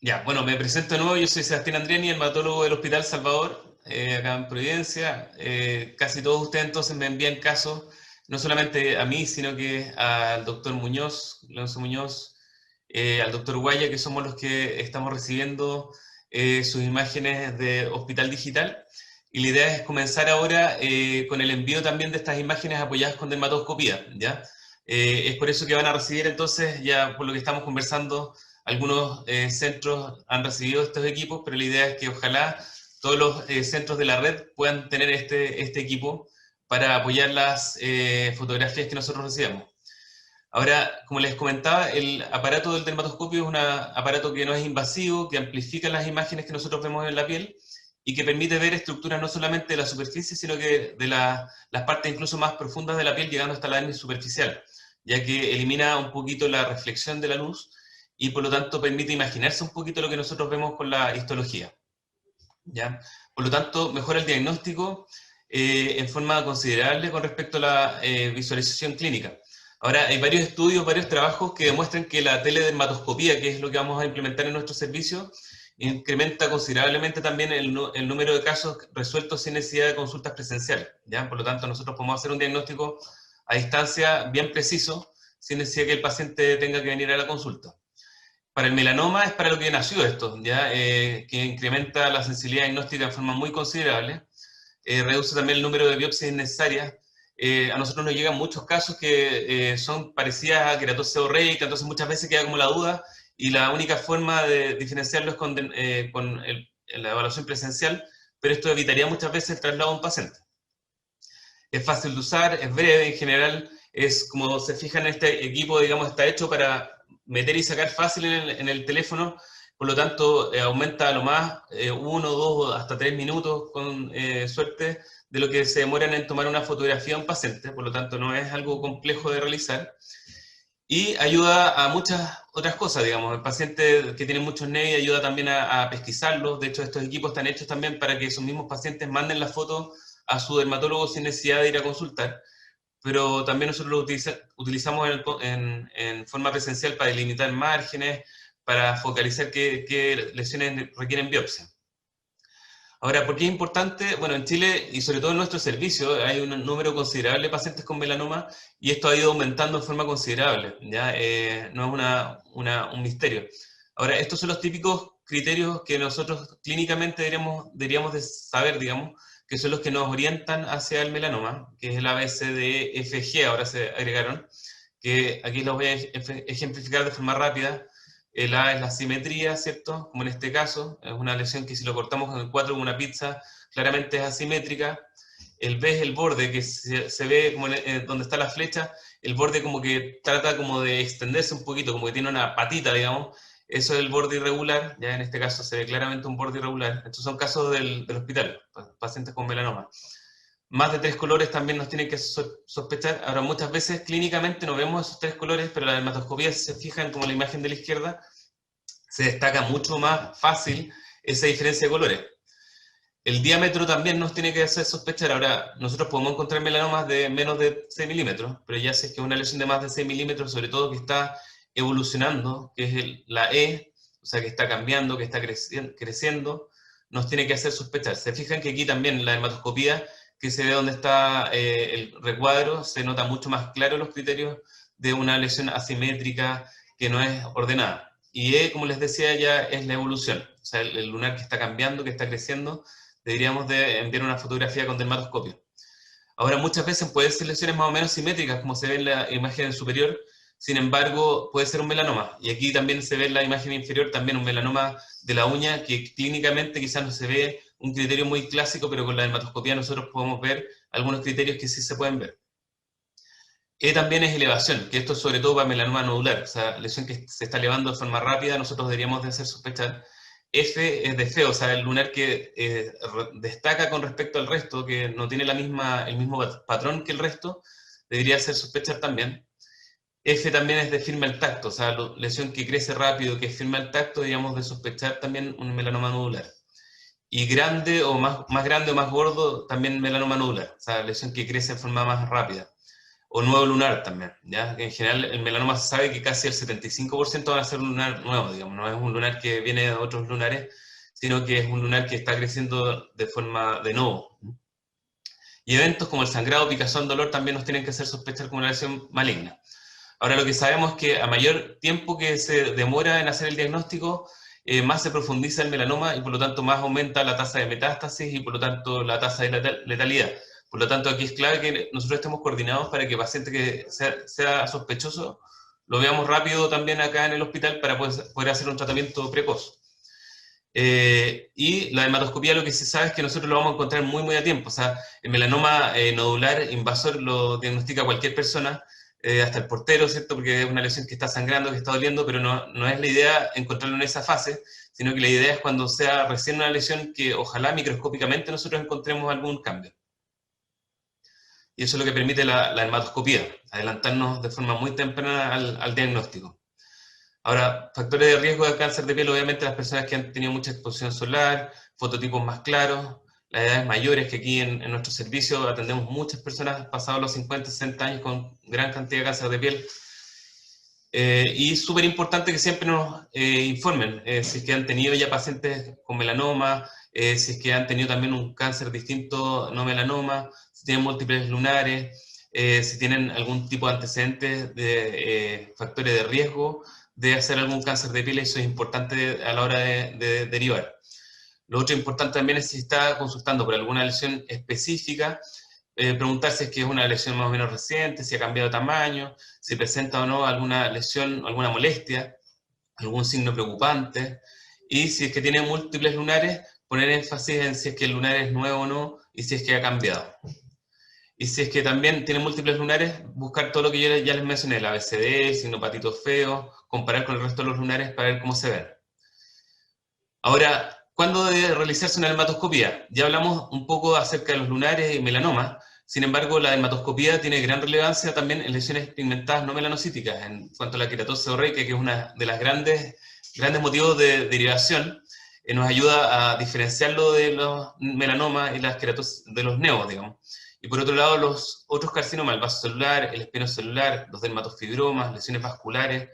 Ya, bueno, me presento de nuevo, yo soy Sebastián Andriani, el hematólogo del Hospital Salvador, acá en Providencia. Casi todos ustedes entonces me envían casos, no solamente a mí, sino que al doctor Muñoz, Alonso Muñoz, al doctor Guaya, que somos los que estamos recibiendo sus imágenes de hospital digital. Y la idea es comenzar ahora con el envío también de estas imágenes apoyadas con dermatoscopía, ¿ya? Es por eso que van a recibir entonces, ya por lo que estamos conversando, algunos centros han recibido estos equipos, pero la idea es que ojalá todos los centros de la red puedan tener este equipo para apoyar las fotografías que nosotros recibamos. Ahora, como les comentaba, el aparato del dermatoscopio es un aparato que no es invasivo, que amplifica las imágenes que nosotros vemos en la piel y que permite ver estructuras no solamente de la superficie, sino que de las partes incluso más profundas de la piel, llegando hasta la dermis superficial, ya que elimina un poquito la reflexión de la luz y por lo tanto permite imaginarse un poquito lo que nosotros vemos con la histología, ¿ya? Por lo tanto, mejora el diagnóstico en forma considerable con respecto a la visualización clínica. Ahora, hay varios estudios, varios trabajos que demuestran que la teledermatoscopía, que es lo que vamos a implementar en nuestro servicio, incrementa considerablemente también el número de casos resueltos sin necesidad de consultas presenciales, ¿ya? Por lo tanto, nosotros podemos hacer un diagnóstico a distancia bien preciso, sin necesidad que el paciente tenga que venir a la consulta. Para el melanoma es para lo que nació esto, ¿ya? Que incrementa la sensibilidad diagnóstica de forma muy considerable, reduce también el número de biopsias innecesarias. A nosotros nos llegan muchos casos que son parecidas a queratosis seborreica, entonces muchas veces queda como la duda y la única forma de diferenciarlo es con la evaluación presencial, pero esto evitaría muchas veces el traslado a un paciente. Es fácil de usar, es breve en general, es como se fijan, este equipo, digamos, está hecho para meter y sacar fácil en el teléfono, por lo tanto aumenta a lo más 1, 2 hasta 3 minutos con suerte de lo que se demoran en tomar una fotografía a un paciente, por lo tanto no es algo complejo de realizar y ayuda a muchas otras cosas, digamos, el paciente que tiene muchos NEI ayuda también a pesquisarlos, de hecho estos equipos están hechos también para que esos mismos pacientes manden la foto a su dermatólogo sin necesidad de ir a consultar, pero también nosotros lo utilizamos en forma presencial para delimitar márgenes, para focalizar qué lesiones requieren biopsia. Ahora, ¿por qué es importante? Bueno, en Chile y sobre todo en nuestro servicio hay un número considerable de pacientes con melanoma y esto ha ido aumentando en forma considerable, ¿ya? No es un misterio. Ahora, estos son los típicos criterios que nosotros clínicamente deberíamos de saber, digamos, que son los que nos orientan hacia el melanoma, que es el ABCDFG, ahora se agregaron, que aquí los voy a ejemplificar de forma rápida. El A es la simetría, ¿cierto? Como en este caso, es una lesión que si lo cortamos en 4 como una pizza, claramente es asimétrica. El B es el borde, que se ve como donde está la flecha, el borde como que trata como de extenderse un poquito, como que tiene una patita, digamos. Eso es el borde irregular, ya en este caso se ve claramente un borde irregular. Estos son casos del hospital, pacientes con melanoma. Más de 3 colores también nos tienen que sospechar. Ahora, muchas veces clínicamente no vemos esos 3 colores, pero la dermatoscopía, si se fijan como la imagen de la izquierda, se destaca mucho más fácil esa diferencia de colores. El diámetro también nos tiene que hacer sospechar. Ahora, nosotros podemos encontrar melanomas de menos de 6 milímetros, pero ya si es que es una lesión de más de 6 milímetros, sobre todo que está evolucionando, que es la E, o sea, que está cambiando, que está creciendo, nos tiene que hacer sospechar. Se fijan que aquí también la dermatoscopía, que se ve donde está el recuadro, se nota mucho más claro los criterios de una lesión asimétrica que no es ordenada. Y E, como les decía, ya es la evolución, o sea, el lunar que está cambiando, que está creciendo, deberíamos de enviar una fotografía con dermatoscopio. Ahora, muchas veces pueden ser lesiones más o menos simétricas, como se ve en la imagen superior, sin embargo, puede ser un melanoma. Y aquí también se ve en la imagen inferior también un melanoma de la uña, que clínicamente quizás no se ve un criterio muy clásico, pero con la dermatoscopía nosotros podemos ver algunos criterios que sí se pueden ver. E también es elevación, que esto es sobre todo para melanoma nodular, o sea, lesión que se está elevando de forma rápida, nosotros deberíamos de hacer sospechar. F es de feo, o sea, el lunar que destaca con respecto al resto, que no tiene el mismo patrón que el resto, debería hacer sospechar también. F también es de firme al tacto, o sea, lesión que crece rápido, que firme al tacto, deberíamos de sospechar también un melanoma nodular. Y grande o más grande o más gordo, también melanoma nodular, o sea, lesión que crece en forma más rápida. o nuevo lunar también, ¿ya? En general, el melanoma se sabe que casi el 75% van a ser lunar nuevo, digamos, no es un lunar que viene de otros lunares, sino que es un lunar que está creciendo de forma de nuevo. Y eventos como el sangrado, picazón, dolor también nos tienen que hacer sospechar como una lesión maligna. Ahora, lo que sabemos es que a mayor tiempo que se demora en hacer el diagnóstico, más se profundiza el melanoma y por lo tanto más aumenta la tasa de metástasis y por lo tanto la tasa de letalidad. Por lo tanto, aquí es clave que nosotros estemos coordinados para que el paciente que sea sospechoso lo veamos rápido también acá en el hospital para poder hacer un tratamiento precoz. Y la hematoscopía, lo que se sabe es que nosotros lo vamos a encontrar muy, muy a tiempo. O sea, el melanoma nodular invasor lo diagnostica cualquier persona, hasta el portero, ¿cierto? Porque es una lesión que está sangrando, que está doliendo, pero no es la idea encontrarlo en esa fase, sino que la idea es cuando sea recién una lesión que ojalá microscópicamente nosotros encontremos algún cambio. Y eso es lo que permite la hematoscopía, adelantarnos de forma muy temprana al diagnóstico. Ahora, factores de riesgo de cáncer de piel, obviamente las personas que han tenido mucha exposición solar, fototipos más claros, las edades mayores, que aquí en nuestro servicio atendemos muchas personas pasados los 50, 60 años con gran cantidad de cáncer de piel. Y súper importante que siempre nos informen si es que han tenido ya pacientes con melanoma, si es que han tenido también un cáncer distinto, no melanoma, si tienen múltiples lunares, si tienen algún tipo de antecedentes de factores de riesgo de hacer algún cáncer de piel. Eso es importante a la hora de derivar. Lo otro importante también es si está consultando por alguna lesión específica, preguntar si es que es una lesión más o menos reciente, si ha cambiado de tamaño, si presenta o no alguna lesión, alguna molestia, algún signo preocupante, y si es que tiene múltiples lunares, poner énfasis en si es que el lunar es nuevo o no, y si es que ha cambiado. Y si es que también tiene múltiples lunares, buscar todo lo que yo ya les mencioné, el ABCD, el signo patito feo, comparar con el resto de los lunares para ver cómo se ven. Ahora, ¿cuándo debe realizarse una dermatoscopía? Ya hablamos un poco acerca de los lunares y melanoma. Sin embargo, la dermatoscopía tiene gran relevancia también en lesiones pigmentadas no melanocíticas, en cuanto a la queratosis seborreica, que es una de las grandes motivos de derivación. Nos ayuda a diferenciarlo de los melanomas y las queratosis de los neos, digamos. Y por otro lado, los otros carcinomas, el vaso celular, el espinocelular, los dermatofibromas, lesiones vasculares,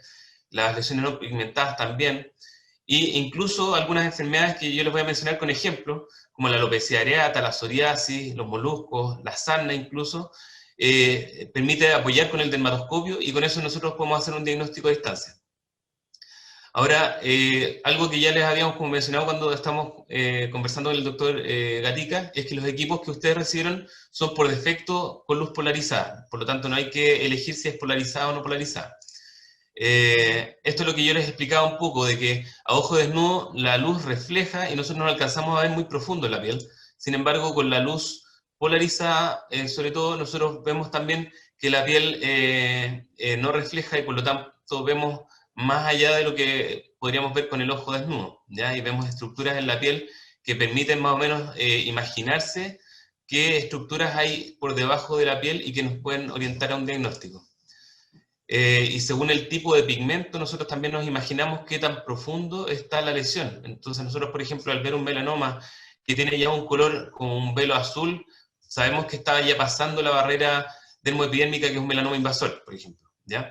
las lesiones no pigmentadas también, e incluso algunas enfermedades que yo les voy a mencionar con ejemplos, como la alopecia areata, la psoriasis, los moluscos, la sarna incluso, permite apoyar con el dermatoscopio y con eso nosotros podemos hacer un diagnóstico a distancia. Ahora, algo que ya les habíamos mencionado cuando estamos conversando con el doctor Gatica, es que los equipos que ustedes recibieron son por defecto con luz polarizada, por lo tanto no hay que elegir si es polarizada o no polarizada. Esto es lo que yo les explicaba un poco, de que a ojo desnudo la luz refleja y nosotros no alcanzamos a ver muy profundo en la piel. Sin embargo, con la luz polarizada, sobre todo, nosotros vemos también que la piel no refleja y por lo tanto vemos más allá de lo que podríamos ver con el ojo desnudo, ¿ya? Y vemos estructuras en la piel que permiten más o menos imaginarse qué estructuras hay por debajo de la piel y que nos pueden orientar a un diagnóstico. Y según el tipo de pigmento, nosotros también nos imaginamos qué tan profundo está la lesión. Entonces nosotros, por ejemplo, al ver un melanoma que tiene ya un color como un velo azul, sabemos que está ya pasando la barrera dermoepidérmica, que es un melanoma invasor, por ejemplo, ¿ya?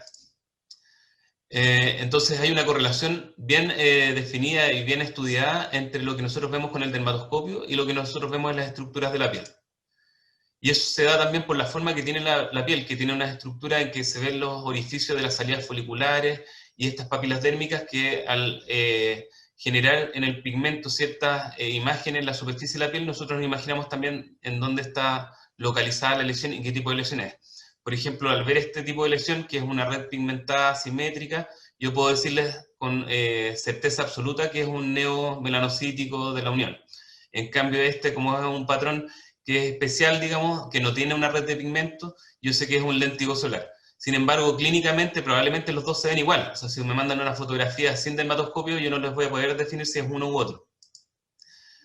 Entonces hay una correlación bien definida y bien estudiada entre lo que nosotros vemos con el dermatoscopio y lo que nosotros vemos en las estructuras de la piel. Y eso se da también por la forma que tiene la piel, que tiene una estructura en que se ven los orificios de las salidas foliculares y estas papilas dérmicas que al generar en el pigmento ciertas imágenes en la superficie de la piel, nosotros nos imaginamos también en dónde está localizada la lesión y qué tipo de lesión es. Por ejemplo, al ver este tipo de lesión, que es una red pigmentada simétrica, yo puedo decirles con certeza absoluta que es un neomelanocítico de la unión. En cambio, como es un patrón que es especial, digamos, que no tiene una red de pigmento, yo sé que es un léntigo solar. Sin embargo, clínicamente probablemente los dos se ven igual. O sea, si me mandan una fotografía sin dermatoscopio, yo no les voy a poder definir si es uno u otro.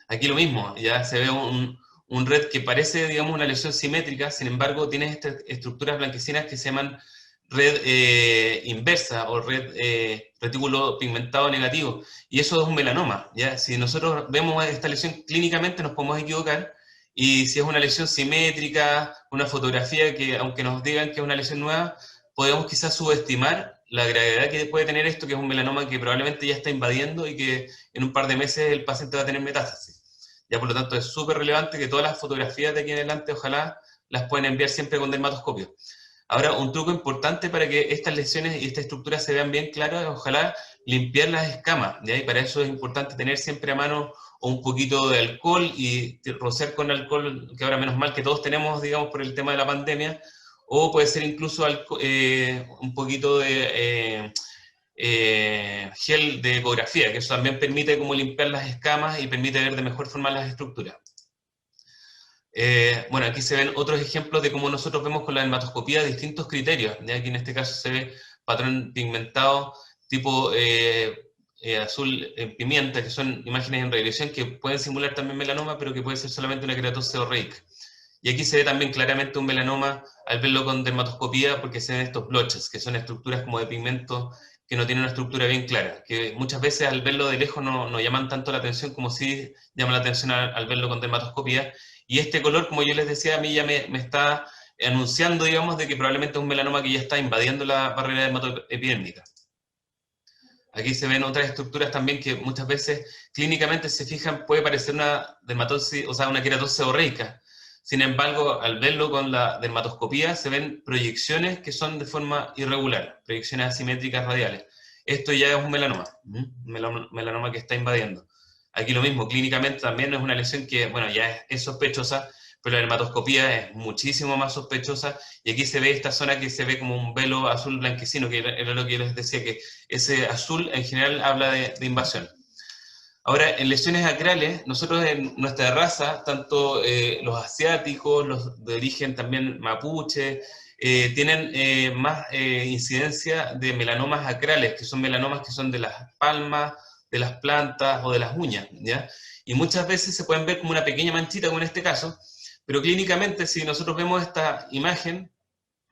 Aquí lo mismo, ya se ve un red que parece, digamos, una lesión simétrica, sin embargo, tiene estas estructuras blanquecinas que se llaman red inversa o retículo pigmentado negativo, y eso es un melanoma, ¿ya? Si nosotros vemos esta lesión clínicamente nos podemos equivocar, y si es una lesión simétrica, una fotografía que, aunque nos digan que es una lesión nueva, podemos quizás subestimar la gravedad que puede tener esto, que es un melanoma que probablemente ya está invadiendo y que en un par de meses el paciente va a tener metástasis. Ya por lo tanto es súper relevante que todas las fotografías de aquí en adelante, ojalá las pueden enviar siempre con dermatoscopio. Ahora, un truco importante para que estas lesiones y esta estructura se vean bien claras es, ojalá, limpiar las escamas, ¿ya? Y para eso es importante tener siempre a mano un poquito de alcohol y rociar con alcohol, que ahora menos mal que todos tenemos, digamos, por el tema de la pandemia, o puede ser incluso un poquito de gel de ecografía, que eso también permite como limpiar las escamas y permite ver de mejor forma las estructuras. Bueno, aquí se ven otros ejemplos de cómo nosotros vemos con la dermatoscopía distintos criterios. ¿Ya? Aquí en este caso se ve patrón pigmentado tipo azul pimienta, que son imágenes en regresión que pueden simular también melanoma, pero que puede ser solamente una queratosis seborreica. Y aquí se ve también claramente un melanoma al verlo con dermatoscopía, porque se ven estos blotches, que son estructuras como de pigmento que no tienen una estructura bien clara, que muchas veces al verlo de lejos no llaman tanto la atención como sí llaman la atención al verlo con dermatoscopía. Y este color, como yo les decía, a mí ya me está anunciando, digamos, de que probablemente es un melanoma que ya está invadiendo la barrera dermatoepidérmica. Aquí se ven otras estructuras también que muchas veces clínicamente se fijan, puede parecer una dermatosis, o sea, una queratosis seborreica. Sin embargo, al verlo con la dermatoscopía se ven proyecciones que son de forma irregular, proyecciones asimétricas radiales. Esto ya es un melanoma, melanoma que está invadiendo. Aquí lo mismo, clínicamente también es una lesión que, bueno, ya es sospechosa, pero la dermatoscopía es muchísimo más sospechosa, y aquí se ve esta zona que se ve como un velo azul blanquecino, que era lo que yo les decía, que ese azul en general habla de invasión. Ahora, en lesiones acrales, nosotros en nuestra raza, tanto los asiáticos, los de origen también mapuche, tienen más incidencia de melanomas acrales, que son melanomas que son de las palmas, de las plantas o de las uñas, ¿ya? Y muchas veces se pueden ver como una pequeña manchita, como en este caso, pero clínicamente, si nosotros vemos esta imagen,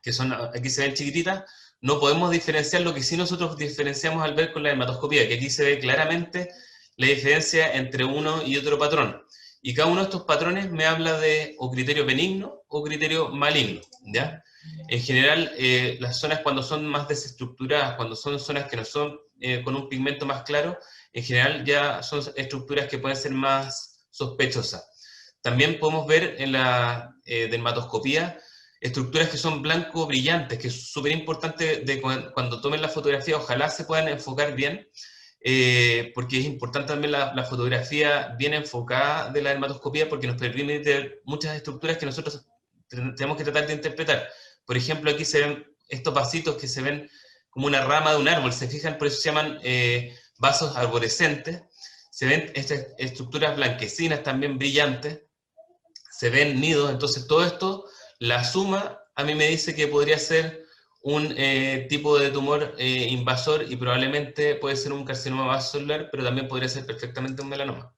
que son, aquí se ven chiquititas, no podemos diferenciar lo que sí nosotros diferenciamos al ver con la dermatoscopía, que aquí se ve claramente la diferencia entre uno y otro patrón. Y cada uno de estos patrones me habla de o criterio benigno o criterio maligno, ¿ya? En general, las zonas cuando son más desestructuradas, cuando son zonas que no son con un pigmento más claro, en general ya son estructuras que pueden ser más sospechosas. También podemos ver en la dermatoscopía estructuras que son blanco brillantes, que es súper importante de cuando tomen la fotografía, ojalá se puedan enfocar bien, porque es importante también la fotografía bien enfocada de la dermatoscopía, porque nos permite ver muchas estructuras que nosotros tenemos que tratar de interpretar. Por ejemplo, aquí se ven estos vasitos que se ven como una rama de un árbol, se fijan, por eso se llaman vasos arborescentes. Se ven estas estructuras blanquecinas también brillantes, se ven nidos, entonces todo esto, la suma a mí me dice que podría ser un tipo de tumor invasor y probablemente puede ser un carcinoma vasocelular, pero también podría ser perfectamente un melanoma.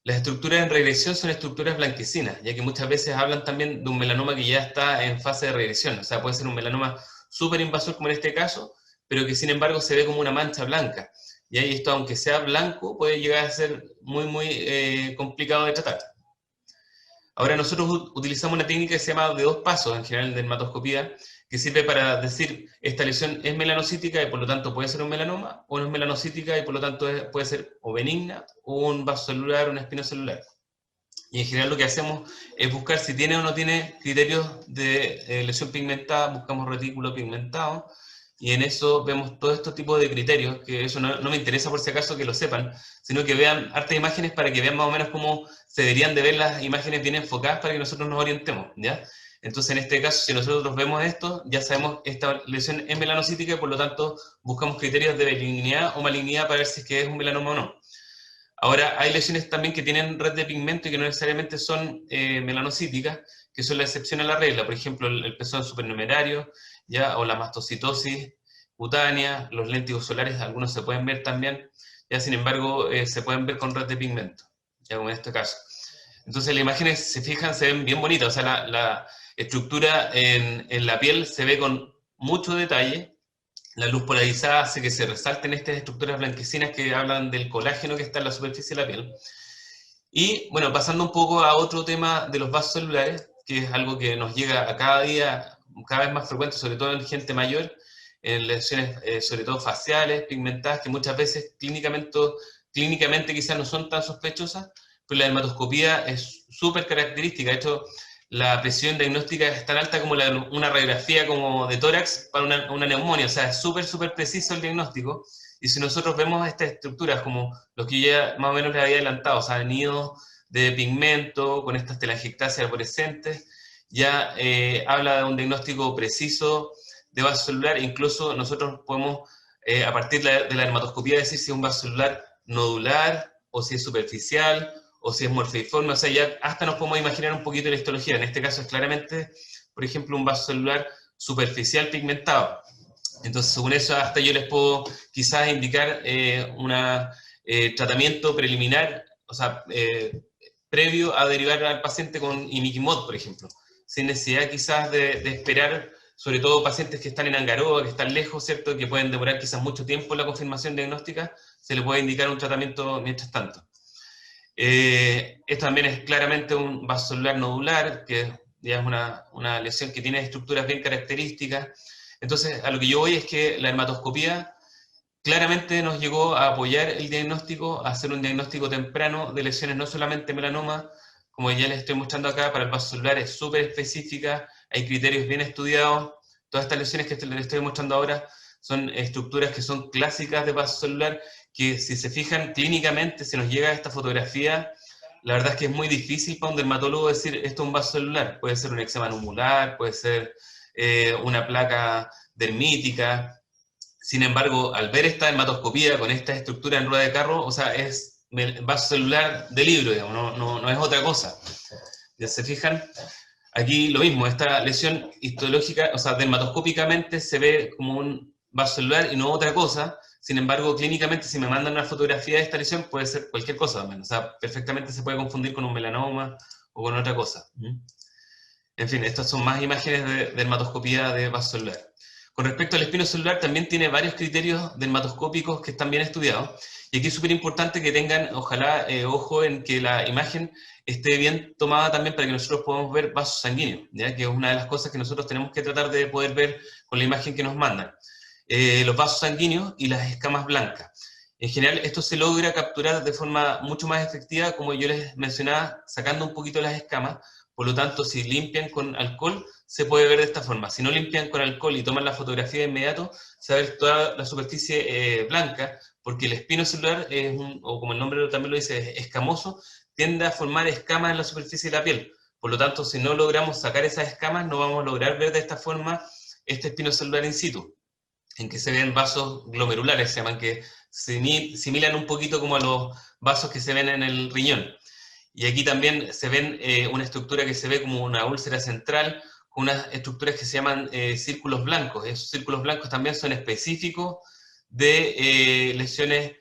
Las estructuras en regresión son estructuras blanquecinas, ya que muchas veces hablan también de un melanoma que ya está en fase de regresión, o sea, puede ser un melanoma súper invasor como en este caso, pero que sin embargo se ve como una mancha blanca. Y esto, aunque sea blanco, puede llegar a ser muy complicado de tratar. Ahora nosotros utilizamos una técnica que se llama de 2 pasos, en general en dermatoscopía, que sirve para decir esta lesión es melanocítica y por lo tanto puede ser un melanoma, o no es melanocítica y por lo tanto puede ser o benigna, o un vaso celular, una espina celular. Y en general lo que hacemos es buscar si tiene o no tiene criterios de lesión pigmentada, buscamos retículo pigmentado, y en eso vemos todo este tipo de criterios, que eso no me interesa por si acaso que lo sepan, sino que vean hartas imágenes para que vean más o menos cómo se deberían de ver las imágenes bien enfocadas para que nosotros nos orientemos, ¿ya? Entonces, en este caso, si nosotros vemos esto, ya sabemos que esta lesión es melanocítica y por lo tanto buscamos criterios de benignidad o malignidad para ver si es que es un melanoma o no. Ahora, hay lesiones también que tienen red de pigmento y que no necesariamente son melanocíticas, que son la excepción a la regla. Por ejemplo, el pezón supernumerario, ¿ya? O la mastocitosis cutánea, los léntigos solares, algunos se pueden ver también, ya sin embargo se pueden ver con red de pigmento, ya como en este caso. Entonces las imágenes, se fijan, se ven bien bonitas, o sea, la estructura en la piel se ve con mucho detalle, la luz polarizada hace que se resalten estas estructuras blanquecinas que hablan del colágeno que está en la superficie de la piel. Y bueno, pasando un poco a otro tema de los vasos celulares, que es algo que nos llega a cada día, cada vez más frecuente, sobre todo en gente mayor, en lesiones sobre todo faciales, pigmentadas, que muchas veces clínicamente quizás no son tan sospechosas, pero la dermatoscopía es súper característica. De hecho, la precisión diagnóstica es tan alta como una radiografía como de tórax para una neumonía, o sea, es súper preciso el diagnóstico. Y si nosotros vemos estas estructuras como los que ya más o menos les había adelantado, o sea, nidos de pigmento con estas telangiectasias arborescentes, ya habla de un diagnóstico preciso de vaso celular. Incluso nosotros podemos, a partir de la dermatoscopía, decir si es un vaso celular nodular, o si es superficial, o si es morfeiforme. O sea, ya hasta nos podemos imaginar un poquito la histología. En este caso es claramente, por ejemplo, un vaso celular superficial pigmentado. Entonces, según eso, hasta yo les puedo quizás indicar un tratamiento preliminar, o sea, previo a derivar al paciente con imiquimod, por ejemplo, sin necesidad quizás de esperar, sobre todo pacientes que están en Angaroa, que están lejos, ¿cierto?, que pueden demorar quizás mucho tiempo la confirmación diagnóstica, se le puede indicar un tratamiento mientras tanto. Esto también es claramente un vaso celular nodular, que ya es una lesión que tiene estructuras bien características. Entonces, a lo que yo voy es que la dermatoscopía claramente nos llegó a apoyar el diagnóstico, a hacer un diagnóstico temprano de lesiones, no solamente melanoma, como ya les estoy mostrando acá, para el vaso celular es súper específica, hay criterios bien estudiados. Todas estas lesiones que les estoy mostrando ahora son estructuras que son clásicas de vaso celular, que si se fijan clínicamente, se nos llega a esta fotografía, la verdad es que es muy difícil para un dermatólogo decir esto es un vaso celular. Puede ser un eczema nummular, puede ser una placa dermítica. Sin embargo, al ver esta dermatoscopía con esta estructura en rueda de carro, o sea, es vaso celular de libro, digamos, no es otra cosa. Ya se fijan, aquí lo mismo, esta lesión histológica, o sea, dermatoscópicamente se ve como un vaso celular y no otra cosa. Sin embargo, clínicamente, si me mandan una fotografía de esta lesión, puede ser cualquier cosa también. O sea, perfectamente se puede confundir con un melanoma o con otra cosa. En fin, estas son más imágenes de dermatoscopía de vaso celular. Con respecto al espino celular, también tiene varios criterios dermatoscópicos que están bien estudiados. Y aquí es súper importante que tengan, ojalá, ojo en que la imagen esté bien tomada también para que nosotros podamos ver vasos sanguíneos, ¿ya? Que es una de las cosas que nosotros tenemos que tratar de poder ver con la imagen que nos mandan. Los vasos sanguíneos y las escamas blancas. En general, esto se logra capturar de forma mucho más efectiva, como yo les mencionaba, sacando un poquito las escamas. Por lo tanto, si limpian con alcohol, se puede ver de esta forma. Si no limpian con alcohol y toman la fotografía de inmediato, se va a ver toda la superficie blanca, porque el espino celular, o como el nombre también lo dice, es escamoso, tiende a formar escamas en la superficie de la piel. Por lo tanto, si no logramos sacar esas escamas, no vamos a lograr ver de esta forma este espino celular in situ, en que se ven vasos glomerulares, se llaman, que similan un poquito como a los vasos que se ven en el riñón. Y aquí también se ven una estructura que se ve como una úlcera central, con unas estructuras que se llaman círculos blancos. Esos círculos blancos también son específicos de lesiones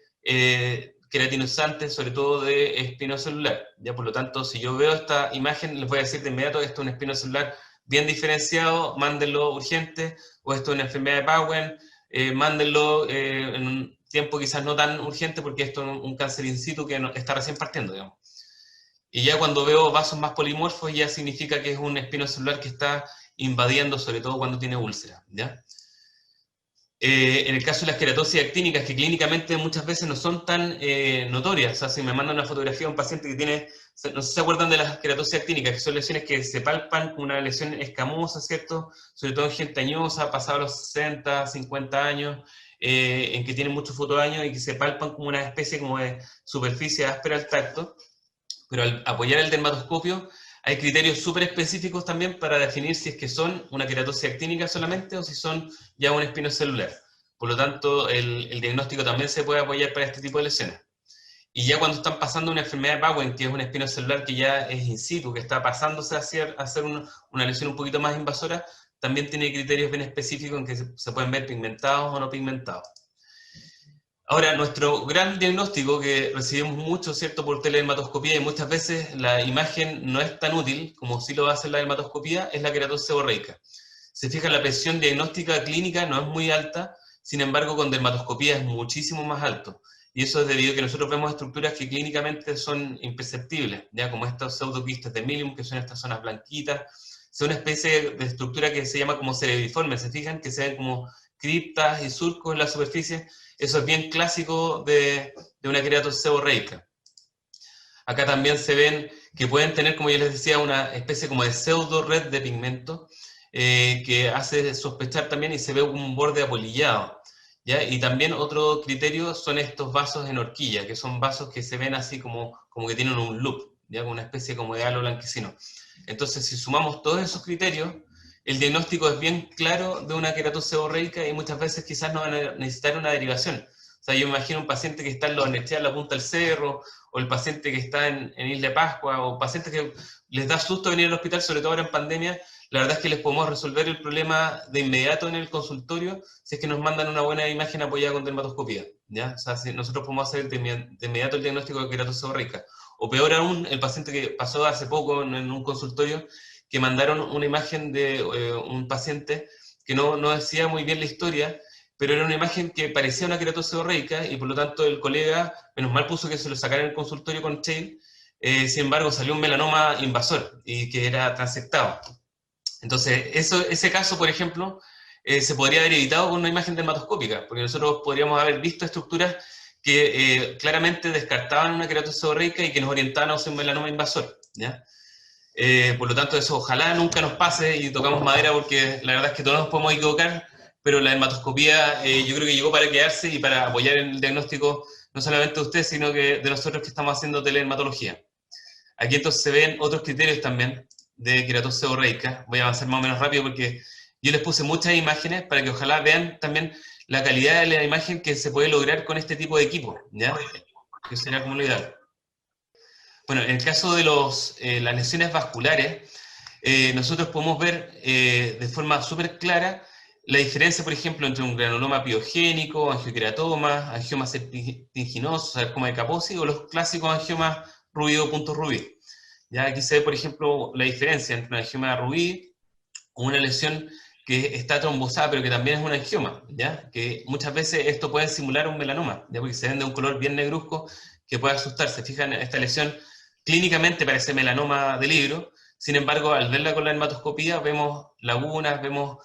queratinizantes, sobre todo de espino celular. ¿Ya? Por lo tanto, si yo veo esta imagen, les voy a decir de inmediato, esto es un espino celular bien diferenciado, mándenlo urgente, o esto es una enfermedad de Bowen, mándenlo en un tiempo quizás no tan urgente, porque esto es un cáncer in situ que está recién partiendo, digamos. Y ya cuando veo vasos más polimorfos, ya significa que es un espino celular que está invadiendo, sobre todo cuando tiene úlcera, ¿ya? En el caso de las queratosis actínicas, que clínicamente muchas veces no son tan notorias, o sea, si me mandan una fotografía de un paciente que tiene, no sé si se acuerdan de las queratosis actínicas, que son lesiones que se palpan como una lesión escamosa, ¿cierto? Sobre todo en gente añosa, pasada los 60, 50 años, en que tienen muchos fotodaños y que se palpan como una especie como de superficie áspera al tacto. Pero al apoyar el dermatoscopio, hay criterios súper específicos también para definir si es que son una queratosis actínica solamente o si son ya un espino celular. Por lo tanto, el diagnóstico también se puede apoyar para este tipo de lesiones. Y ya cuando están pasando una enfermedad de Bowen, que es un espino celular que ya es in situ, que está pasándose a hacer una lesión un poquito más invasora, también tiene criterios bien específicos en que se pueden ver pigmentados o no pigmentados. Ahora, nuestro gran diagnóstico, que recibimos mucho, ¿cierto?, por teledermatoscopía, y muchas veces la imagen no es tan útil como sí lo va a hacer la dermatoscopía, es la queratosis seborreica. Se fija, la presión diagnóstica clínica no es muy alta, sin embargo, con dermatoscopía es muchísimo más alto. y eso es debido a que nosotros vemos estructuras que clínicamente son imperceptibles, ya como estos pseudoquistes de Milium, que son estas zonas blanquitas, son una especie de estructura que se llama como cerebriforme, ¿se fijan? Que se ven como criptas y surcos en la superficie. Eso es bien clásico de una queratosis seborreica. Acá también se ven que pueden tener, como yo les decía, una especie como de pseudo red de pigmento, que hace sospechar también y se ve un borde apolillado, ¿ya? Y también otro criterio son estos vasos en horquilla, que son vasos que se ven así como que tienen un loop, ¿ya? Como una especie como de halo blanquecino. Entonces, si sumamos todos esos criterios, el diagnóstico es bien claro de una queratosis seborreica y muchas veces quizás no van a necesitar una derivación. O sea, yo me imagino un paciente que está en Barnechea, en la punta del cerro, o el paciente que está en Isla de Pascua, o pacientes que les da susto venir al hospital, sobre todo ahora en pandemia. La verdad es que les podemos resolver el problema de inmediato en el consultorio si es que nos mandan una buena imagen apoyada con dermatoscopía, ¿ya? O sea, si nosotros podemos hacer de inmediato el diagnóstico de queratosis seborreica. O peor aún, el paciente que pasó hace poco en un consultorio, que mandaron una imagen de un paciente que no decía muy bien la historia, pero era una imagen que parecía una queratosis seborreica y por lo tanto el colega, menos mal puso que se lo sacara en el consultorio con Shale, sin embargo salió un melanoma invasor y que era transectado. Entonces, ese caso, por ejemplo, se podría haber evitado con una imagen dermatoscópica, porque nosotros podríamos haber visto estructuras que claramente descartaban una queratosis seborreica y que nos orientaban a un melanoma invasor, ¿ya? Por lo tanto, eso ojalá nunca nos pase y tocamos madera porque la verdad es que todos nos podemos equivocar, pero la dermatoscopía yo creo que llegó para quedarse y para apoyar el diagnóstico no solamente de usted, sino que de nosotros que estamos haciendo teledermatología. Aquí entonces se ven otros criterios también de queratosis seborreica. Voy a avanzar más o menos rápido porque yo les puse muchas imágenes para que ojalá vean también la calidad de la imagen que se puede lograr con este tipo de equipo, ¿ya? Que sería como lo ideal. Bueno, en el caso de las lesiones vasculares, nosotros podemos ver de forma súper clara la diferencia, por ejemplo, entre un granuloma piogénico, angioqueratoma, angioma serpinginoso, sarcoma de Kaposi, o los clásicos angiomas rubí o puntos rubí. Ya aquí se ve, por ejemplo, la diferencia entre una angioma rubí o una lesión que está trombosada, pero que también es un angioma, ¿ya? Que muchas veces esto puede simular un melanoma, ¿ya? Porque se ven de un color bien negruzco que puede asustarse. Fijan, esta lesión clínicamente parece melanoma de libro, sin embargo, al verla con la dermatoscopía vemos lagunas, vemos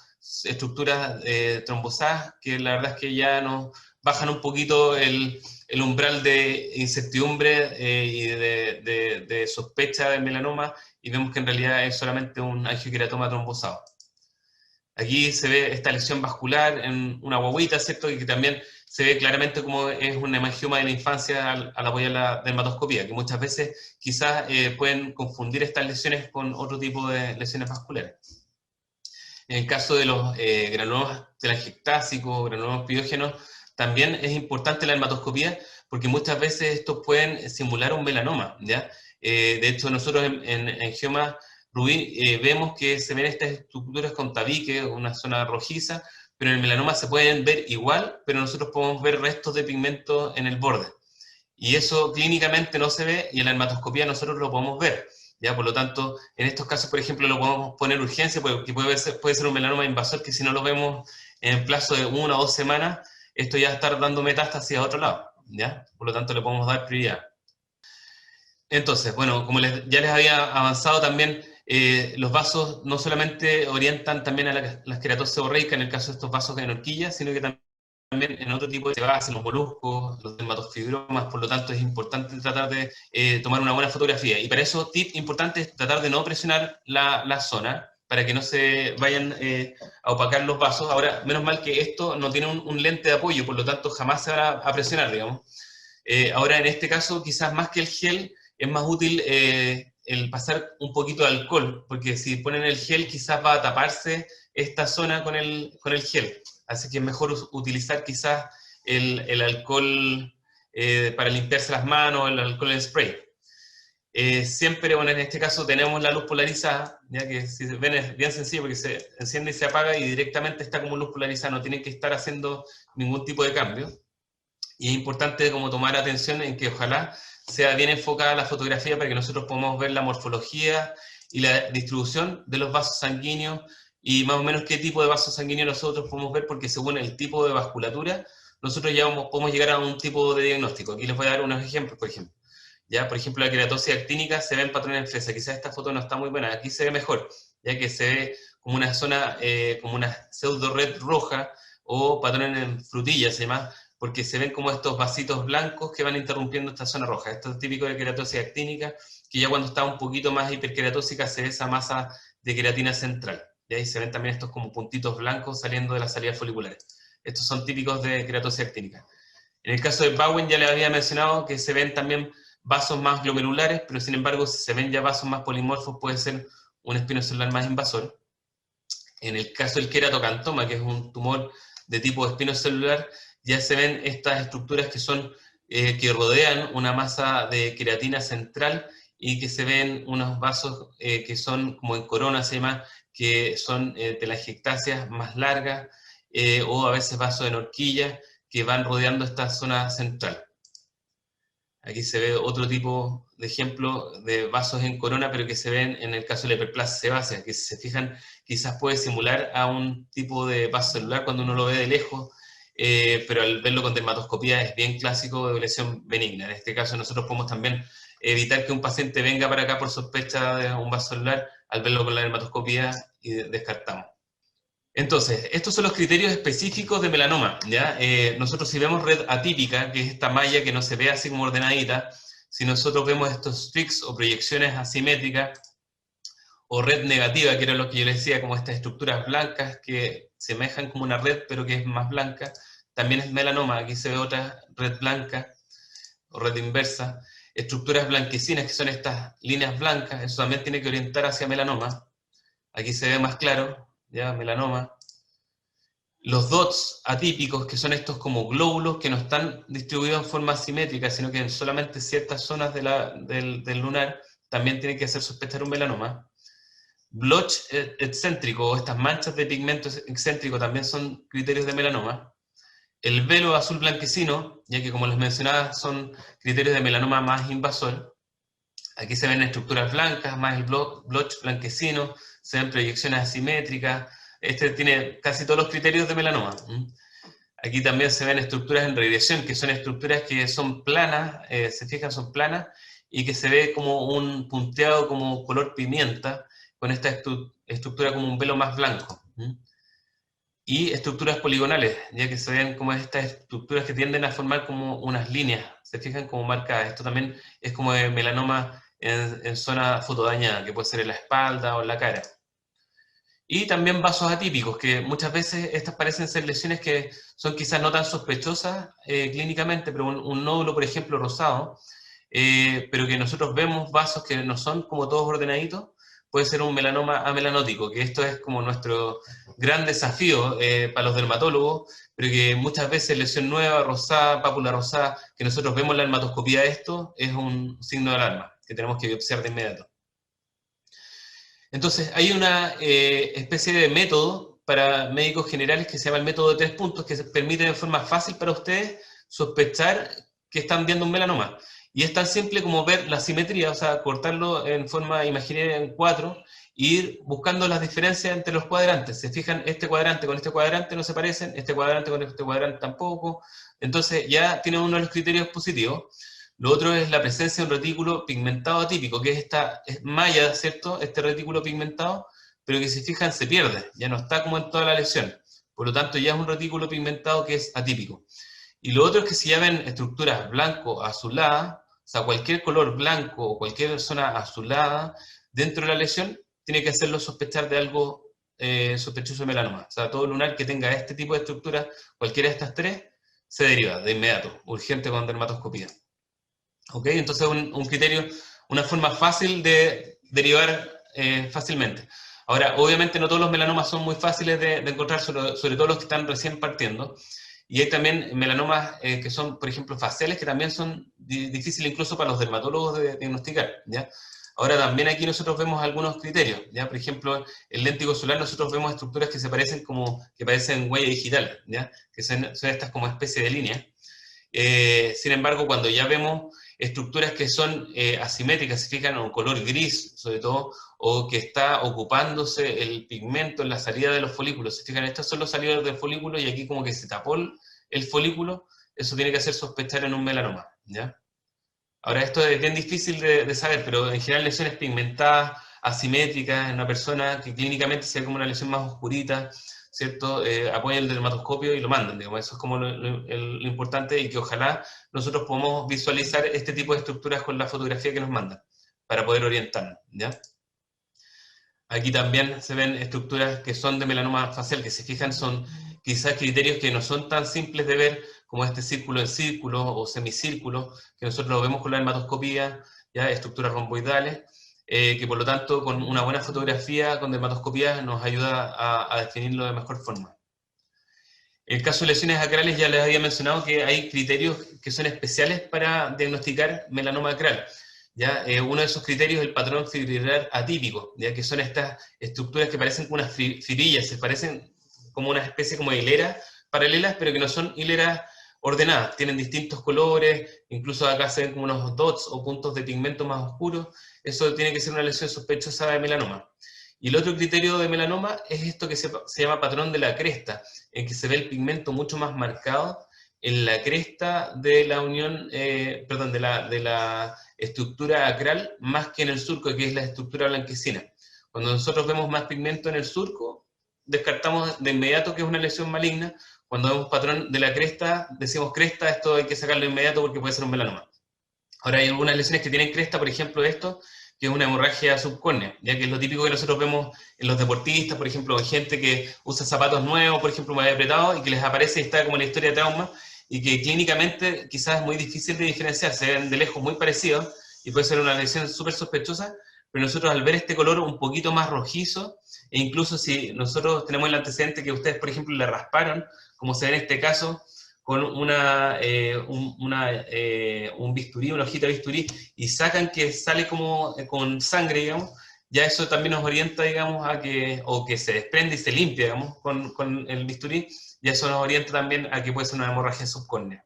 estructuras trombosadas que la verdad es que ya nos bajan un poquito el umbral de incertidumbre y de sospecha de melanoma, y vemos que en realidad es solamente un angioqueratoma trombosado. Aquí se ve esta lesión vascular en una guaguita, ¿cierto? Y que también se ve claramente como es un hemangioma de la infancia al apoyar la dermatoscopía, que muchas veces quizás pueden confundir estas lesiones con otro tipo de lesiones vasculares. En el caso de los granulomas telangiectásicos, granulomas piógenos, también es importante la dermatoscopía porque muchas veces estos pueden simular un melanoma, ¿ya? De hecho, nosotros en angioma rubí vemos que se ven estas estructuras con tabique, una zona rojiza, pero en el melanoma se pueden ver igual, pero nosotros podemos ver restos de pigmento en el borde. Y eso clínicamente no se ve y en la dermatoscopía nosotros lo podemos ver. ¿Ya? Por lo tanto, en estos casos, por ejemplo, lo podemos poner urgencia, porque puede ser un melanoma invasor que si no lo vemos en el plazo de 1 o 2 semanas, esto ya está dando metástasis a otro lado, ¿ya? Por lo tanto, le podemos dar prioridad. Entonces, bueno, como ya les había avanzado también, los vasos no solamente orientan también a las queratosis seborreica en el caso de estos vasos en horquilla, sino que también en otro tipo de bases, los moluscos, los dermatofibromas, por lo tanto es importante tratar de tomar una buena fotografía. Y para eso, tip importante es tratar de no presionar la zona, para que no se vayan a opacar los vasos. Ahora, menos mal que esto no tiene un lente de apoyo, por lo tanto jamás se va a presionar, digamos. Ahora, en este caso, quizás más que el gel, es más útil el pasar un poquito de alcohol, porque si ponen el gel quizás va a taparse esta zona con el gel. Así que es mejor utilizar quizás el alcohol para limpiarse las manos, el alcohol en spray. Siempre, bueno, en este caso tenemos la luz polarizada, ya que si ven es bien sencillo porque se enciende y se apaga y directamente está como luz polarizada, no tienen que estar haciendo ningún tipo de cambio. Y es importante como tomar atención en que ojalá sea bien enfocada la fotografía para que nosotros podamos ver la morfología y la distribución de los vasos sanguíneos y más o menos qué tipo de vasos sanguíneos nosotros podemos ver, porque según el tipo de vasculatura nosotros ya podemos llegar a un tipo de diagnóstico. Aquí les voy a dar unos ejemplos, por ejemplo. ¿Ya? Por ejemplo, la queratosis actínica se ve en patrones en fresa. Quizás esta foto no está muy buena, aquí se ve mejor, ya que se ve como una zona, como una pseudo red roja, o patrones en frutillas, se llama, porque se ven como estos vasitos blancos que van interrumpiendo esta zona roja. Esto es típico de queratosis actínica, que ya cuando está un poquito más hiperqueratósica se ve esa masa de queratina central. Y ahí se ven también estos como puntitos blancos saliendo de las salidas foliculares. Estos son típicos de queratosis actínica. En el caso de Bowen ya les había mencionado que se ven también vasos más glomerulares, pero sin embargo, si se ven ya vasos más polimorfos, puede ser un espinocelular más invasor. En el caso del queratocantoma, que es un tumor de tipo espinocelular, ya se ven estas estructuras que son, que rodean una masa de queratina central, y que se ven unos vasos que son como en corona, se llama, que son telangiectasias más largas, o a veces vasos en horquilla, que van rodeando esta zona central. Aquí se ve otro tipo de ejemplo de vasos en corona, pero que se ven en el caso de la hiperplasia sebácea, que si se fijan, quizás puede simular a un tipo de vaso celular cuando uno lo ve de lejos, pero al verlo con dermatoscopía es bien clásico de lesión benigna. En este caso nosotros podemos también evitar que un paciente venga para acá por sospecha de un vaso celular, al verlo con la dermatoscopía y descartamos. Entonces, estos son los criterios específicos de melanoma, ¿ya? Nosotros si vemos red atípica, que es esta malla que no se ve así como ordenadita, si nosotros vemos estos streaks o proyecciones asimétricas, o red negativa, que era lo que yo les decía, como estas estructuras blancas que semejan como una red, pero que es más blanca, también es melanoma. Aquí se ve otra red blanca, o red inversa. Estructuras blanquecinas, que son estas líneas blancas, eso también tiene que orientar hacia melanoma. Aquí se ve más claro, ya, melanoma. Los dots atípicos, que son estos como glóbulos que no están distribuidos en forma asimétrica, sino que en solamente ciertas zonas del lunar, también tienen que hacer sospechar un melanoma. Blotch excéntrico, o estas manchas de pigmento excéntrico, también son criterios de melanoma. El velo azul blanquecino, ya que como les mencionaba, son criterios de melanoma más invasor. Aquí se ven estructuras blancas, más el blotch blanquecino, se ven proyecciones asimétricas. Este tiene casi todos los criterios de melanoma. Aquí también se ven estructuras en regresión, que son estructuras que son planas, se fijan, son planas, y que se ve como un punteado como color pimienta, con esta estructura como un velo más blanco. Y estructuras poligonales, ya que se ven como estas estructuras que tienden a formar como unas líneas, se fijan como marcadas. Esto también es como de melanoma en zona fotodañada, que puede ser en la espalda o en la cara. Y también vasos atípicos, que muchas veces estas parecen ser lesiones que son quizás no tan sospechosas clínicamente, pero un nódulo, por ejemplo, rosado, pero que nosotros vemos vasos que no son como todos ordenaditos, puede ser un melanoma amelanótico, que esto es como nuestro gran desafío para los dermatólogos, pero que muchas veces lesión nueva, rosada, pápula rosada, que nosotros vemos en la dermatoscopía de esto, es un signo de alarma, que tenemos que biopsiar de inmediato. Entonces, hay una especie de método para médicos generales que se llama el método de 3 puntos, que permite de forma fácil para ustedes sospechar que están viendo un melanoma. Y es tan simple como ver la simetría, o sea, cortarlo en forma imaginaria en 4, e ir buscando las diferencias entre los cuadrantes. Se fijan, este cuadrante con este cuadrante no se parecen, este cuadrante con este cuadrante tampoco. Entonces ya tienen uno de los criterios positivos. Lo otro es la presencia de un retículo pigmentado atípico, que es esta malla, ¿cierto? Este retículo pigmentado, pero que si fijan se pierde, ya no está como en toda la lesión. Por lo tanto, ya es un retículo pigmentado que es atípico. Y lo otro es que si ya ven estructuras blanco-azuladas, o sea, cualquier color blanco o cualquier zona azulada dentro de la lesión, tiene que hacerlo sospechar de algo sospechoso de melanoma. O sea, todo lunar que tenga este tipo de estructura, cualquiera de estas tres, se deriva de inmediato, urgente con dermatoscopía. ¿Ok? Entonces un criterio, una forma fácil de derivar fácilmente. Ahora, obviamente no todos los melanomas son muy fáciles de encontrar, sobre todo los que están recién partiendo. Y hay también melanomas que son, por ejemplo, faciales, que también son difíciles incluso para los dermatólogos de diagnosticar, ¿ya? Ahora también aquí nosotros vemos algunos criterios, ¿ya? Por ejemplo, el léntigo solar nosotros vemos estructuras que se parecen que parecen huella digital, ¿ya? Que son estas como especie de líneas. Sin embargo, cuando ya vemos estructuras que son asimétricas, se fijan, en color gris, sobre todo, o que está ocupándose el pigmento en la salida de los folículos. Se fijan, estos son los salidores del folículo y aquí como que se tapó el folículo, eso tiene que hacer sospechar en un melanoma, ¿ya? Ahora, esto es bien difícil de saber, pero en general lesiones pigmentadas, asimétricas, en una persona que clínicamente se ve como una lesión más oscurita, ¿cierto? Apoyan el dermatoscopio y lo mandan, digamos. Eso es como lo importante, y que ojalá nosotros podamos visualizar este tipo de estructuras con la fotografía que nos mandan, para poder orientarnos, ¿ya? Aquí también se ven estructuras que son de melanoma facial, que se fijan son quizás criterios que no son tan simples de ver, como este círculo en círculo o semicírculo, que nosotros lo vemos con la dermatoscopía, ya estructuras romboidales, que por lo tanto con una buena fotografía con dermatoscopía nos ayuda a definirlo de mejor forma. En el caso de lesiones acrales ya les había mencionado que hay criterios que son especiales para diagnosticar melanoma acral. ¿Ya? Uno de esos criterios es el patrón fibrilar atípico, ya que son estas estructuras que parecen como unas fibrillas, se parecen como una especie como de hileras paralelas, pero que no son hileras ordenadas, tienen distintos colores, incluso acá se ven como unos dots o puntos de pigmento más oscuros. Eso tiene que ser una lesión sospechosa de melanoma. Y el otro criterio de melanoma es esto que se llama patrón de la cresta, en que se ve el pigmento mucho más marcado en la cresta de la unión, perdón, de la estructura acral, más que en el surco, que es la estructura blanquecina. Cuando nosotros vemos más pigmento en el surco, descartamos de inmediato que es una lesión maligna. Cuando vemos patrón de la cresta, decimos cresta, esto hay que sacarlo de inmediato porque puede ser un melanoma. Ahora hay algunas lesiones que tienen cresta, por ejemplo esto, que es una hemorragia subcórnea, ya que es lo típico que nosotros vemos en los deportistas, por ejemplo, en gente que usa zapatos nuevos, por ejemplo, muy apretados, y que les aparece esta como la historia de trauma, y que clínicamente quizás es muy difícil de diferenciar, se ven de lejos muy parecidos, y puede ser una lesión súper sospechosa, pero nosotros al ver este color un poquito más rojizo, e incluso si nosotros tenemos el antecedente que ustedes, por ejemplo, le rasparon, como se ve en este caso, con un bisturí, una hojita de bisturí, y sacan que sale como con sangre, digamos, ya eso también nos orienta, digamos, a que, o que se desprende y se limpia, digamos, con el bisturí, ya eso nos orienta también a que puede ser una hemorragia subcórnea.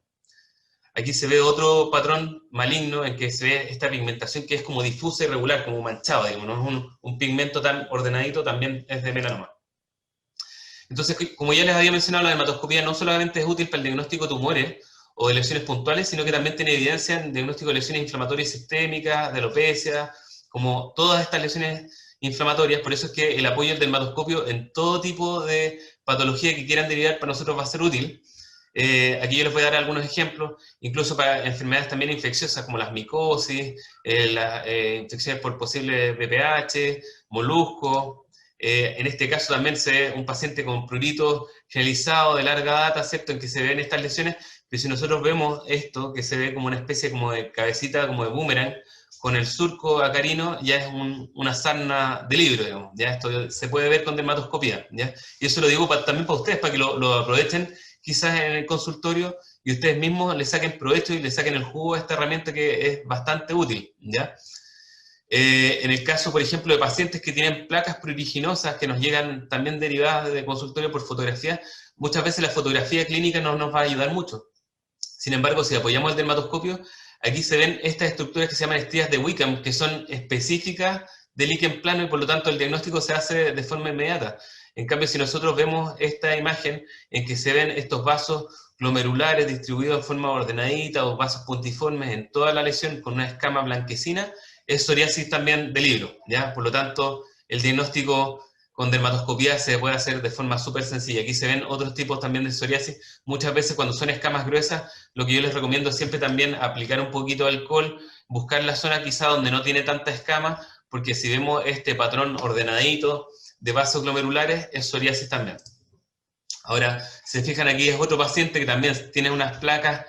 Aquí se ve otro patrón maligno en que se ve esta pigmentación que es como difusa y regular, como manchado, digamos, no es un pigmento tan ordenadito, también es de melanoma. Entonces, como ya les había mencionado, la dermatoscopía no solamente es útil para el diagnóstico de tumores o de lesiones puntuales, sino que también tiene evidencia en diagnóstico de lesiones inflamatorias sistémicas, de alopecia, como todas estas lesiones inflamatorias. Por eso es que el apoyo del dermatoscopio en todo tipo de patología que quieran derivar para nosotros va a ser útil. Aquí yo les voy a dar algunos ejemplos, incluso para enfermedades también infecciosas como las micosis, las infecciones por posible VPH, moluscos. En este caso también se ve un paciente con prurito generalizado de larga data, ¿cierto? En que se ven estas lesiones, pero si nosotros vemos esto, que se ve como una especie como de cabecita, como de boomerang, con el surco acarino, ya es una sarna de libro, digamos, ya esto se puede ver con dermatoscopía, ¿ya? Y eso lo digo también para ustedes, para que lo aprovechen quizás en el consultorio y ustedes mismos le saquen provecho y le saquen el jugo a esta herramienta que es bastante útil, ¿ya? En el caso, por ejemplo, de pacientes que tienen placas pruriginosas que nos llegan también derivadas de consultorio por fotografía, muchas veces la fotografía clínica no nos va a ayudar mucho. Sin embargo, si apoyamos el dermatoscopio, aquí se ven estas estructuras que se llaman estrías de Wickham, que son específicas del líquen plano y por lo tanto el diagnóstico se hace de forma inmediata. En cambio, si nosotros vemos esta imagen en que se ven estos vasos glomerulares distribuidos de forma ordenadita o vasos puntiformes en toda la lesión con una escama blanquecina, es psoriasis también de libro, ¿ya? Por lo tanto, el diagnóstico con dermatoscopía se puede hacer de forma súper sencilla. Aquí se ven otros tipos también de psoriasis. Muchas veces cuando son escamas gruesas, lo que yo les recomiendo es siempre también aplicar un poquito de alcohol, buscar la zona quizá donde no tiene tanta escama, porque si vemos este patrón ordenadito de vasos glomerulares, es psoriasis también. Ahora, se fijan aquí, es otro paciente que también tiene unas placas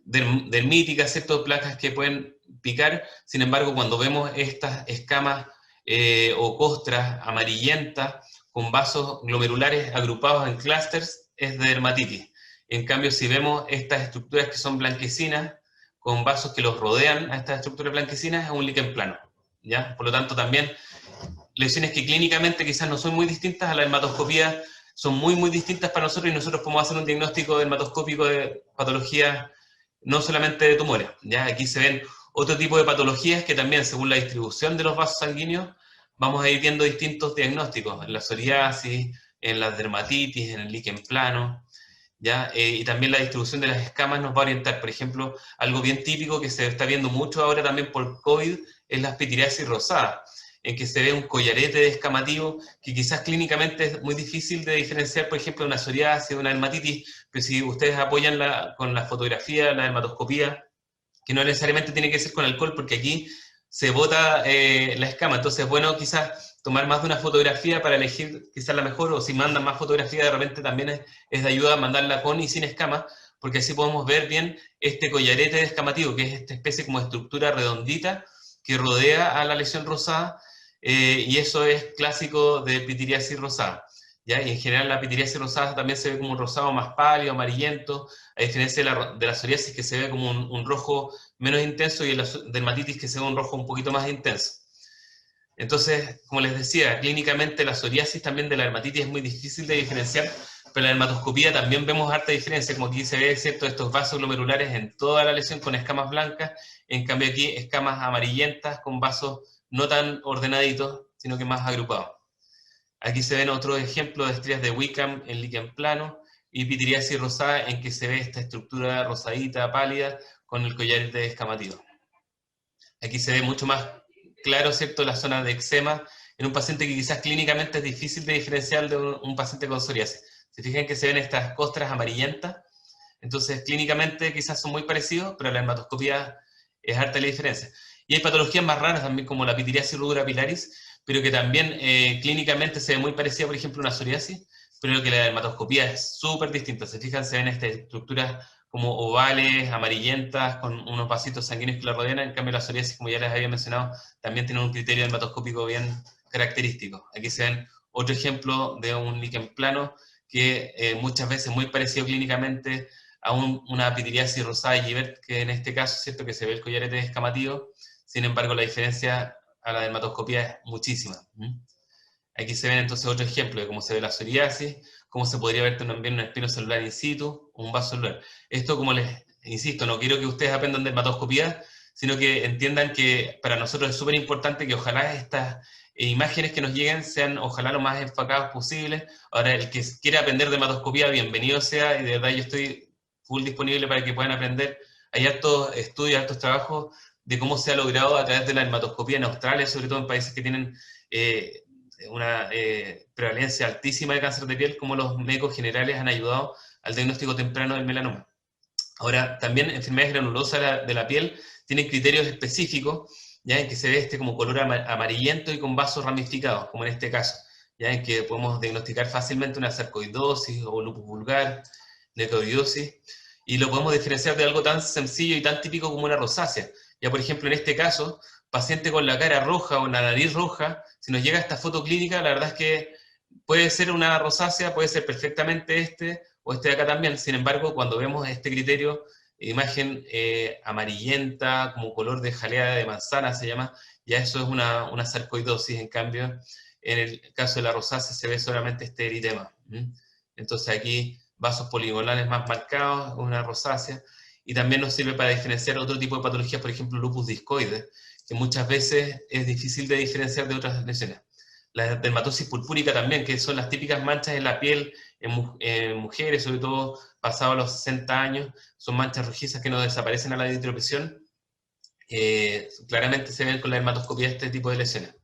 dermíticas, ¿cierto? Placas que pueden picar. Sin embargo, cuando vemos estas escamas o costras amarillentas con vasos glomerulares agrupados en clústeres, es de dermatitis. En cambio, si vemos estas estructuras que son blanquecinas, con vasos que los rodean a estas estructuras blanquecinas, es un líquen plano, ¿ya? Por lo tanto, también lesiones que clínicamente quizás no son muy distintas a la dermatoscopía, son muy distintas para nosotros y nosotros podemos hacer un diagnóstico dermatoscópico de patologías no solamente de tumores, ¿ya? Aquí se ven otro tipo de patologías que también, según la distribución de los vasos sanguíneos, vamos a ir viendo distintos diagnósticos, en la psoriasis, en la dermatitis, en el líquen plano. ¿ya? Y también la distribución de las escamas nos va a orientar. Por ejemplo, algo bien típico que se está viendo mucho ahora también por COVID es la pitiriasis rosada, en que se ve un collarete descamativo que quizás clínicamente es muy difícil de diferenciar, por ejemplo, de una psoriasis, de una dermatitis, pero si ustedes apoyan con la fotografía, la dermatoscopía, que no necesariamente tiene que ser con alcohol, porque aquí se bota la escama, entonces es bueno quizás tomar más de una fotografía para elegir quizás la mejor, o si mandan más fotografías de repente también es de ayuda mandarla con y sin escama, porque así podemos ver bien este collarete descamativo, que es esta especie como de estructura redondita que rodea a la lesión rosada, y eso es clásico de pitiriasis rosada. ¿Ya? Y en general la pitiriasis rosada también se ve como un rosado más pálido, amarillento, a diferencia de la psoriasis que se ve como un rojo menos intenso y la dermatitis que se ve un rojo un poquito más intenso. Entonces, como les decía, clínicamente la psoriasis también de la dermatitis es muy difícil de diferenciar, pero en la dermatoscopía también vemos harta diferencia, como aquí se ve, ¿cierto?, estos vasos glomerulares en toda la lesión con escamas blancas, en cambio aquí escamas amarillentas con vasos no tan ordenaditos, sino que más agrupados. Aquí se ven otros ejemplos de estrías de Wickham en líquen plano y pitiriasis rosada en que se ve esta estructura rosadita, pálida, con el collarete descamativo. Aquí se ve mucho más claro, ¿cierto?, la zona de eczema en un paciente que quizás clínicamente es difícil de diferenciar de un paciente con psoriasis. Se fijan que se ven estas costras amarillentas, entonces clínicamente quizás son muy parecidos, pero la dermatoscopía es harta la diferencia. Y hay patologías más raras también como la pitiriasis rubra pilaris, pero que también clínicamente se ve muy parecida, por ejemplo, a una psoriasis, pero que la dermatoscopía es súper distinta. Se fijan, se ven estas estructuras como ovales, amarillentas, con unos vasitos sanguíneos que la rodean. En cambio, la psoriasis, como ya les había mencionado, también tiene un criterio dermatoscópico bien característico. Aquí se ven otro ejemplo de un líquen plano que muchas veces muy parecido clínicamente a una pitiriasis rosada y Givert, que en este caso, ¿cierto?, que se ve el collarete descamativo. Sin embargo, la diferencia a la dermatoscopía es muchísima. Aquí se ven entonces otro ejemplo de cómo se ve la psoriasis, cómo se podría ver también un espino celular in situ, un vaso celular. Esto, como les insisto, no quiero que ustedes aprendan dermatoscopía, sino que entiendan que para nosotros es súper importante que ojalá estas imágenes que nos lleguen sean ojalá lo más enfocadas posible. Ahora, el que quiera aprender dermatoscopía, bienvenido sea, y de verdad yo estoy full disponible para que puedan aprender. Hay hartos estudios, hartos trabajos de cómo se ha logrado a través de la dermatoscopía en Australia, sobre todo en países que tienen una prevalencia altísima de cáncer de piel, como los médicos generales han ayudado al diagnóstico temprano del melanoma. Ahora, también enfermedades granulosas de la piel tienen criterios específicos, ya en que se ve como color amarillento y con vasos ramificados, como en este caso, ya en que podemos diagnosticar fácilmente una sarcoidosis o lupus vulgar, necroidosis, y lo podemos diferenciar de algo tan sencillo y tan típico como una rosácea. Ya, por ejemplo, en este caso, paciente con la cara roja o la nariz roja, si nos llega esta foto clínica, la verdad es que puede ser una rosácea, puede ser perfectamente o este de acá también. Sin embargo, cuando vemos este criterio, imagen amarillenta, como color de jalea de manzana se llama, ya eso es una sarcoidosis. En cambio, en el caso de la rosácea se ve solamente este eritema. Entonces aquí vasos poligonales más marcados, una rosácea, y también nos sirve para diferenciar otro tipo de patologías, por ejemplo, lupus discoide, que muchas veces es difícil de diferenciar de otras lesiones. La dermatosis purpúrica también, que son las típicas manchas en la piel en mujeres, sobre todo pasados los 60 años, son manchas rojizas que no desaparecen a la dihidropresión. Claramente se ven con la dermatoscopía este tipo de lesiones.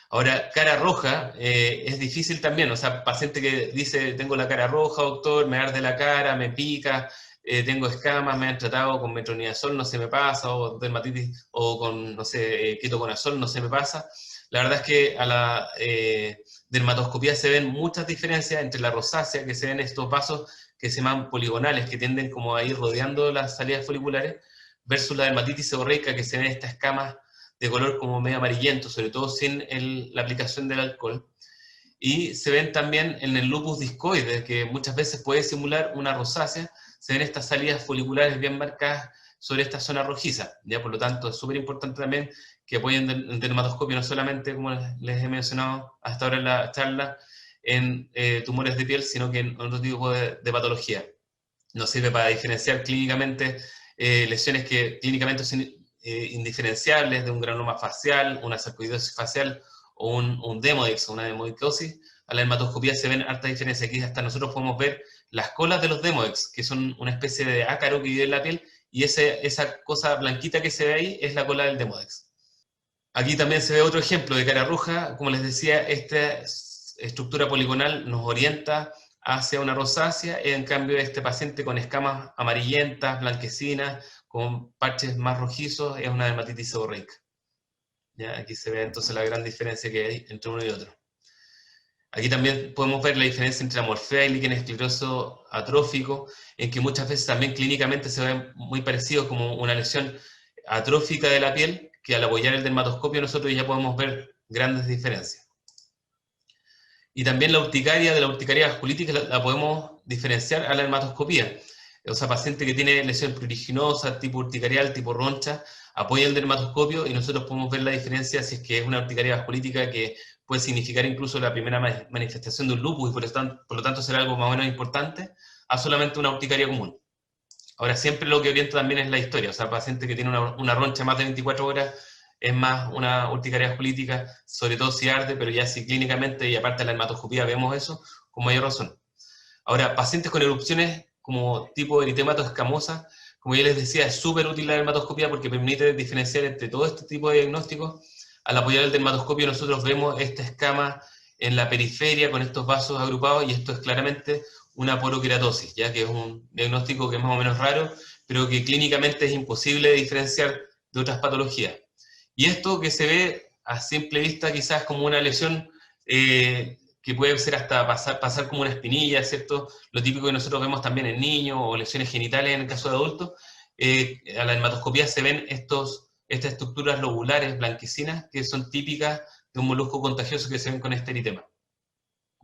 Ahora, cara roja es difícil también, o sea, paciente que dice, tengo la cara roja, doctor, me arde la cara, me pica, tengo escamas, me han tratado con metronidazol, no se me pasa, o dermatitis, o con, no sé, ketoconazol, no se me pasa. La verdad es que a la dermatoscopía se ven muchas diferencias entre la rosácea, que se ven estos vasos que se llaman poligonales, que tienden como a ir rodeando las salidas foliculares, versus la dermatitis seborreica, que se ven estas escamas de color como medio amarillento, sobre todo sin la aplicación del alcohol. Y se ven también en el lupus discoide, que muchas veces puede simular una rosácea, se ven estas salidas foliculares bien marcadas sobre esta zona rojiza. ¿Ya? Por lo tanto, es súper importante también que apoyen en dermatoscopio, no solamente, como les he mencionado hasta ahora en la charla, en tumores de piel, sino que en otro tipo de patología. Nos sirve para diferenciar clínicamente lesiones que clínicamente son indiferenciables de un granuloma facial, una sarcoidosis facial o un demodex o una demodicosis. A la dermatoscopía se ven hartas diferencias. Aquí hasta nosotros podemos ver las colas de los demodex, que son una especie de ácaro que vive en la piel, y esa cosa blanquita que se ve ahí es la cola del demodex. Aquí también se ve otro ejemplo de cara roja. Como les decía, esta estructura poligonal nos orienta hacia una rosácea, en cambio este paciente con escamas amarillentas, blanquecinas, con parches más rojizos, es una dermatitis seborreica. ¿Ya? Aquí se ve entonces la gran diferencia que hay entre uno y otro. Aquí también podemos ver la diferencia entre amorfea y líquen escleroso atrófico, en que muchas veces también clínicamente se ven muy parecidos como una lesión atrófica de la piel, que al apoyar el dermatoscopio nosotros ya podemos ver grandes diferencias. Y también la urticaria de la urticaria vasculítica la podemos diferenciar a la dermatoscopía. O sea, paciente que tiene lesión pruriginosa, tipo urticarial, tipo roncha, apoya el dermatoscopio y nosotros podemos ver la diferencia si es que es una urticaria vasculítica que puede significar incluso la primera manifestación de un lupus y por lo tanto será algo más o menos importante, a solamente una urticaria común. Ahora, siempre lo que orienta también es la historia, o sea, paciente que tiene una roncha más de 24 horas es más una urticaria vasculítica, sobre todo si arde, pero ya si clínicamente y aparte de la dermatoscopía vemos eso, con mayor razón. Ahora, pacientes con erupciones como tipo eritemato escamosa, como ya les decía, es súper útil la dermatoscopía porque permite diferenciar entre todo este tipo de diagnósticos. Al apoyar el dermatoscopio nosotros vemos esta escama en la periferia con estos vasos agrupados y esto es claramente una poroqueratosis, ya que es un diagnóstico que es más o menos raro, pero que clínicamente es imposible diferenciar de otras patologías. Y esto que se ve a simple vista quizás como una lesión que puede ser hasta pasar como una espinilla, ¿cierto? Lo típico que nosotros vemos también en niños o lesiones genitales en el caso de adultos, a la dermatoscopía se ven estas estructuras lobulares blanquecinas que son típicas de un molusco contagioso que se ven con este eritema.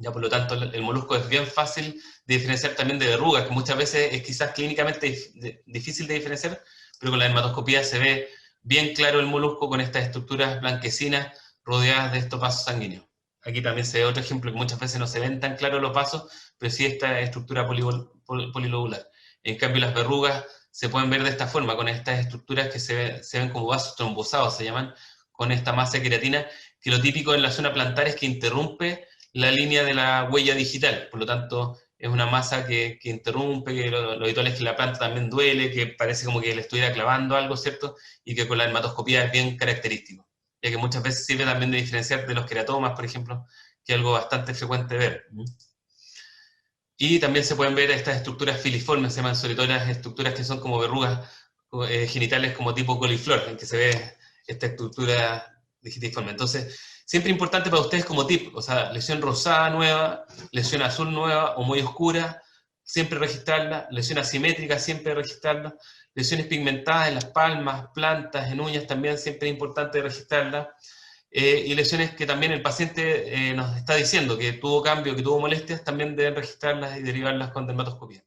Ya, por lo tanto, el molusco es bien fácil de diferenciar también de verrugas, que muchas veces es quizás clínicamente difícil de diferenciar, pero con la dermatoscopía se ve bien claro el molusco con estas estructuras blanquecinas rodeadas de estos vasos sanguíneos. Aquí también se ve otro ejemplo que muchas veces no se ven tan claros los vasos, pero sí esta estructura polilobular. En cambio, las verrugas se pueden ver de esta forma, con estas estructuras que se ven como vasos trombosados, se llaman, con esta masa de queratina, que lo típico en la zona plantar es que interrumpe la línea de la huella digital, por lo tanto es una masa que interrumpe, que lo habitual es que la planta también duele, que parece como que le estuviera clavando algo, ¿cierto? Y que con la dermatoscopía es bien característico, ya que muchas veces sirve también de diferenciar de los queratomas, por ejemplo, que es algo bastante frecuente ver. Y también se pueden ver estas estructuras filiformes, se llaman sobre todo las estructuras que son como verrugas genitales como tipo coliflor, en que se ve esta estructura digitiforme. Entonces, siempre importante para ustedes como tip, o sea, lesión rosada nueva, lesión azul nueva o muy oscura, siempre registrarla, lesión asimétrica, siempre registrarla, lesiones pigmentadas en las palmas, plantas, en uñas, también siempre es importante registrarla, y lesiones que también el paciente nos está diciendo que tuvo cambio, que tuvo molestias, también deben registrarlas y derivarlas con dermatoscopía.